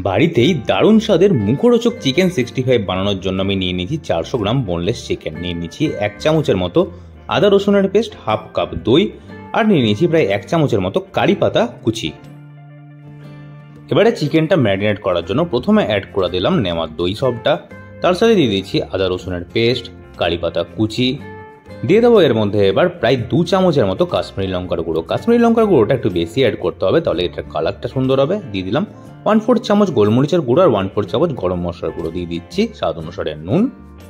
বাড়িতেই দারুণ স্বাদের মুখরোচক চিকেন 65 বানানোর জন্য আমি নিয়ে নিয়েছি 400 গ্রাম বোনলেস চিকেন, নিয়ে নিয়েছি 1 চামচের মতো আদা রসুনের পেস্ট, হাফ কাপ দই, আর নিয়ে নিয়েছি প্রায় 1 চামচের মতো কারি পাতা কুচি। এবারে চিকেনটা ম্যারিনেট করার জন্য প্রথমে অ্যাড করে দিলাম নেওয়া দই সবটা, তার সাথে দিয়ে দিয়েছি আদা রসুনের পেস্ট, কারি পাতা কুচি, দিয়ে দেবো এর মধ্যে এবার প্রায় 2 চামচের মতো কাশ্মীরি লঙ্কার গুঁড়ো। কাশ্মীরি লঙ্কার গুঁড়োটা একটু বেশি অ্যাড করতে হবে, তাহলে এটার কালারটা সুন্দর হবে। দিয়ে দিলাম 1/4 চামচ গোলমরিচের গুঁড়ো আর 1/4 চামচ গরম মশলার গুঁড়ো, দিয়ে দিচ্ছি স্বাদ অনুসারে নুন।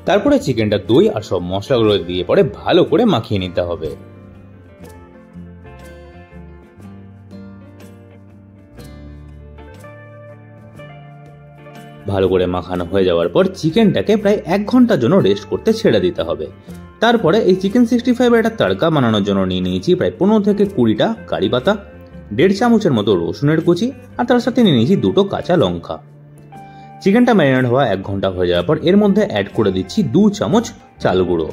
তারপরে চিকেনটা দই আর সব মশলাগুলো দিয়ে পরে ভালো করে মাখিয়ে নিতে হবে। ভালো করে মাখানো হয়ে যাওয়ার পর চিকেনটাকে প্রায় 1 ঘন্টার জন্য রেস্ট করতে ছেড়ে দিতে হবে। তারপরে এই চিকেন 65 এর একটা তড়কা বানানোর জন্য নিয়ে নিয়েছি প্রায় 15 থেকে 20টা কারি পাতা, 1.5 চামচের মতো রসুনের কুচি, আর তার সাথে নিয়ে নিয়েছি 2টো কাঁচা লঙ্কা। চিকেনটা ম্যারিনেট হওয়া 1 ঘন্টা হয়ে যাওয়ার পর এর মধ্যে অ্যাড করে দিচ্ছি 2 চামচ চাল গুঁড়ো।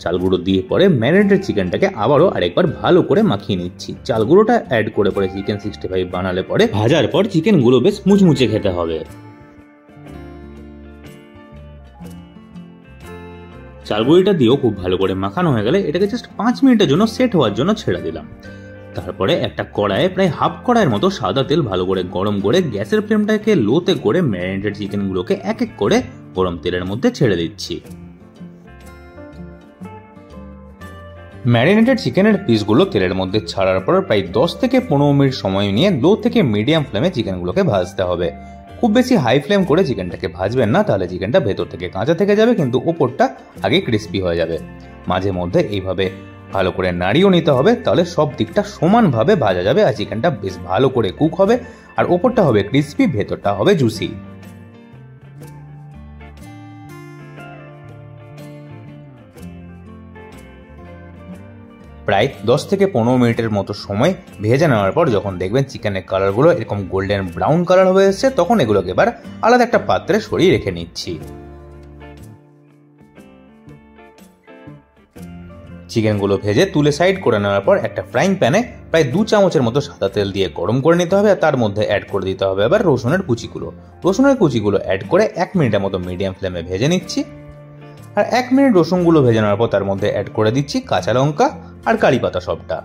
চাল গুঁড়ো দিয়ে পরে ম্যারিনেটেড চিকেনটাকে আবারও আরেকবার ভালো করে মাখিয়ে নিচ্ছি। চাল গুঁড়োটা অ্যাড করে পরে চিকেন 65 বানালে পরে ভাজার পর চিকেনগুলো বেশ মুচমুচে খেতে হবে। চালগুঁড়িটা দিয়েও খুব ভালো করে মাখানো হয়ে গেলে এটাকে জাস্ট 5 মিনিটের জন্য সেট হওয়ার জন্য ছেড়ে দিলাম। তারপরে একটা কড়াইয়ে প্রায় হাফ কড়াইয়ের মতো সাদা তেল ভালো করে গরম করে গ্যাসের ফ্লেমটাকে লোতে করে ম্যারিনেটেড চিকেনগুলোকে এক এক করে গরম তেলের মধ্যে ছেড়ে দিচ্ছি। ম্যারিনেটেড চিকেনের পিসগুলো তেলের মধ্যে ছাড়ার পর প্রায় 10 থেকে 15 মিনিট সময় নিয়ে লো থেকে মিডিয়াম ফ্লেমে চিকেনগুলোকে ভাজতে হবে। খুব বেশি হাই ফ্লেম করে চিকেনটাকে ভাজবেন না, তাহলে চিকেনটা ভেতর থেকে কাঁচা থেকে যাবে কিন্তু ওপরটা আগে ক্রিস্পি হয়ে যাবে। মাঝে মধ্যে এইভাবে ভালো করে নাড়িয়েও নিতে হবে, তাহলে সব দিকটা সমানভাবে ভাজা যাবে আর চিকেনটা বেশ ভালো করে কুক হবে আর ওপরটা হবে ক্রিস্পি, ভেতরটা হবে জুসি। প্রায় 10 থেকে 15 মিনিটের মতো সময় ভেজে নেওয়ার পর যখন দেখবেন চিকেনের কালারগুলো এরকম গোল্ডেন ব্রাউন কালার হয়ে এসছে, তখন এগুলোকে এবার আলাদা একটা পাত্রে সরিয়ে রেখে নিচ্ছি। চিকেনগুলো ভেজে তুলে সাইড করে নেওয়ার পর একটা ফ্রাইং প্যানে প্রায় 2 চামচের মতো সাদা তেল দিয়ে গরম করে নিতে হবে আর তার মধ্যে অ্যাড করে দিতে হবে আবার রসুনের কুচিগুলো। রসুনের কুচিগুলো অ্যাড করে 1 মিনিটের মতো মিডিয়াম ফ্লেমে ভেজে নিচ্ছি। আর 1 মিনিট রসুনগুলো ভেজে নেওয়ার পর তার মধ্যে অ্যাড করে দিচ্ছি কাঁচা লঙ্কা আর কারি পাতা সবটা।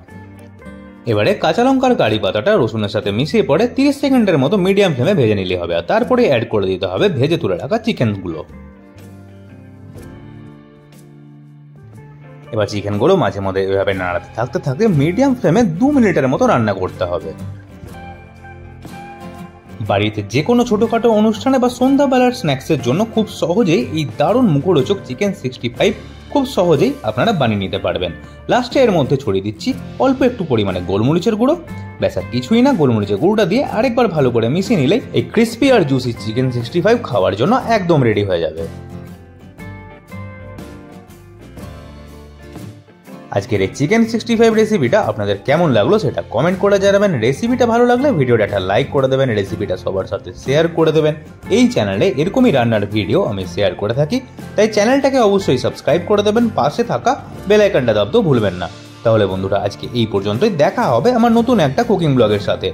এবারে কাঁচা লঙ্কা আর কারি পাতাটা রসুনের সাথে মিশিয়ে পরে 30 সেকেন্ডের মতো মিডিয়াম ফ্লেমে ভেজে নিলে হবে আর তারপরে অ্যাড করে দিতে হবে ভেজে তুলে রাখা চিকেনগুলো। এবার চিকেনগুলো মাঝে মধ্যে এভাবে নাড়াতে থাকতে থাকতে মিডিয়াম ফ্লেমে 2 মিনিটের মতো রান্না করতে হবে। বাড়িতে যে কোনো ছোটখাটো অনুষ্ঠানে বা সন্ধ্যাবেলার স্ন্যাক্সের জন্য খুব সহজেই এই দারুণ মুখরোচক চিকেন 65 খুব সহজেই আপনারা বানিয়ে নিতে পারবেন। লাস্টে এর মধ্যে ছড়িয়ে দিচ্ছি অল্প একটু পরিমাণে গোলমরিচের গুঁড়ো। ব্যাস আর কিছুই না, গোলমরিচের গুঁড়োটা দিয়ে আরেকবার ভালো করে মিশিয়ে নিলেই এই ক্রিস্পি আর জুসি চিকেন 65 খাওয়ার জন্য একদম রেডি হয়ে যাবে। আজকের এই চিকেন 65 রেসিপিটা আপনাদের কেমন লাগলো সেটা কমেন্ট করে জানাবেন। রেসিপিটা ভালো লাগলে ভিডিওটা একটা লাইক করে দেবেন, রেসিপিটা সবার সাথে শেয়ার করে দেবেন। এই চ্যানেলে এরকমই রান্নার ভিডিও আমি শেয়ার করে থাকি, তাই চ্যানেলটাকে অবশ্যই সাবস্ক্রাইব করে দেবেন, পাশে থাকা বেল আইকনটা দাবতেও ভুলবেন না। তাহলে বন্ধুরা আজকে এই পর্যন্তই, দেখা হবে আমার নতুন একটা কুকিং ব্লগের সাথে।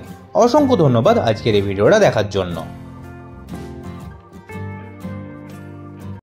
অসংখ্য ধন্যবাদ আজকের এই ভিডিওটা দেখার জন্য।